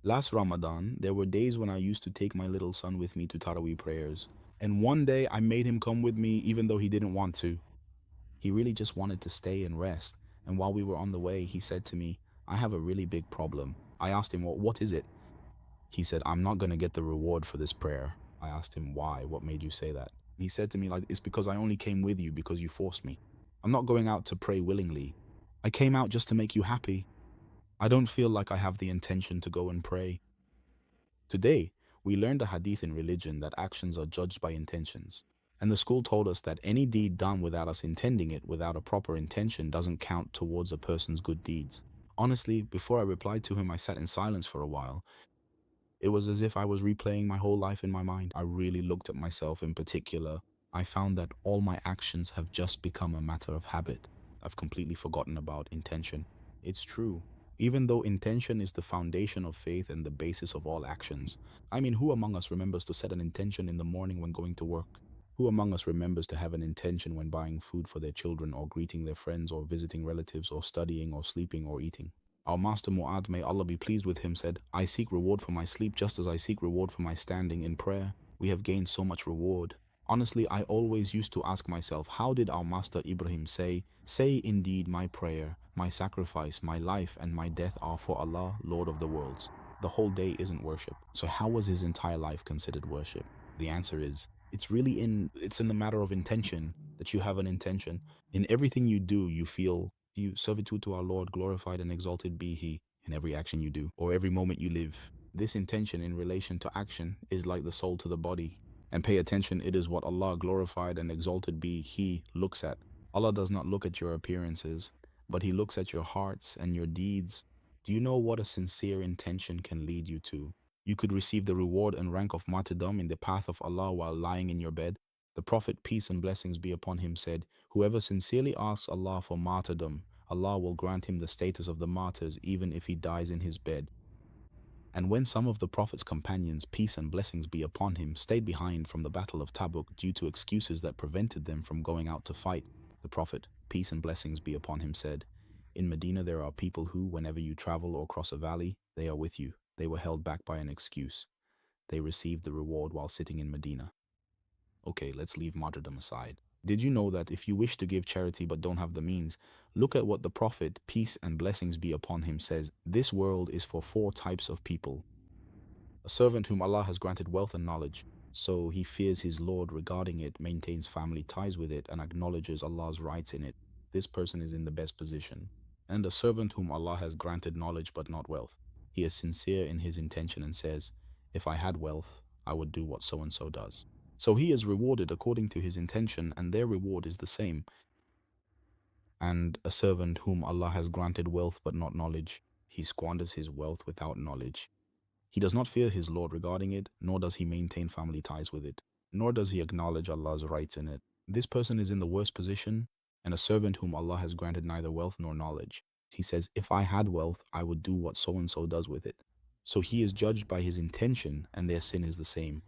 Last Ramadan, there were days when I used to take my little son with me to Taraweeh prayers. And one day I made him come with me even though he didn't want to. He really just wanted to stay and rest. And while we were on the way, he said to me, I have a really big problem. I asked him, well, what is it? He said, I'm not going to get the reward for this prayer. I asked him, why? What made you say that? He said to me, like, it's because I only came with you because you forced me. I'm not going out to pray willingly. I came out just to make you happy. I don't feel like I have the intention to go and pray. Today, we learned a hadith in religion that actions are judged by intentions. And the school told us that any deed done without us intending it, without a proper intention, doesn't count towards a person's good deeds. Honestly, before I replied to him, I sat in silence for a while. It was as if I was replaying my whole life in my mind. I really looked at myself in particular. I found that all my actions have just become a matter of habit. I've completely forgotten about intention. It's true. Even though intention is the foundation of faith and the basis of all actions. I mean, who among us remembers to set an intention in the morning when going to work? Who among us remembers to have an intention when buying food for their children or greeting their friends or visiting relatives or studying or sleeping or eating? Our master Mu'ad, may Allah be pleased with him, said, I seek reward for my sleep just as I seek reward for my standing in prayer. We have gained so much reward. Honestly, I always used to ask myself, how did our master Ibrahim say indeed my prayer, my sacrifice, my life and my death are for Allah, Lord of the worlds. The whole day isn't worship. So how was his entire life considered worship? The answer is, it's in the matter of intention, that you have an intention. In everything you do, you feel you servitude to our Lord, glorified and exalted be He in every action you do, or every moment you live. This intention in relation to action is like the soul to the body. And pay attention, it is what Allah, glorified and exalted be He, looks at. Allah does not look at your appearances, but He looks at your hearts and your deeds. Do you know what a sincere intention can lead you to? You could receive the reward and rank of martyrdom in the path of Allah while lying in your bed. The Prophet, peace and blessings be upon him, said, whoever sincerely asks Allah for martyrdom, Allah will grant him the status of the martyrs even if he dies in his bed. And when some of the Prophet's companions, peace and blessings be upon him, stayed behind from the Battle of Tabuk due to excuses that prevented them from going out to fight, the Prophet, peace and blessings be upon him, said, in Medina there are people who, whenever you travel or cross a valley, they are with you. They were held back by an excuse. They received the reward while sitting in Medina. Okay, let's leave martyrdom aside. Did you know that if you wish to give charity but don't have the means, look at what the Prophet, peace and blessings be upon him, says, this world is for four types of people. A servant whom Allah has granted wealth and knowledge, so he fears his Lord regarding it, maintains family ties with it, and acknowledges Allah's rights in it. This person is in the best position. And a servant whom Allah has granted knowledge but not wealth. He is sincere in his intention and says, if I had wealth, I would do what so-and-so does. So he is rewarded according to his intention, and their reward is the same. And a servant whom Allah has granted wealth but not knowledge, he squanders his wealth without knowledge. He does not fear his Lord regarding it, nor does he maintain family ties with it, nor does he acknowledge Allah's rights in it. This person is in the worst position, and a servant whom Allah has granted neither wealth nor knowledge. He says, if I had wealth, I would do what so-and-so does with it. So he is judged by his intention, and their sin is the same.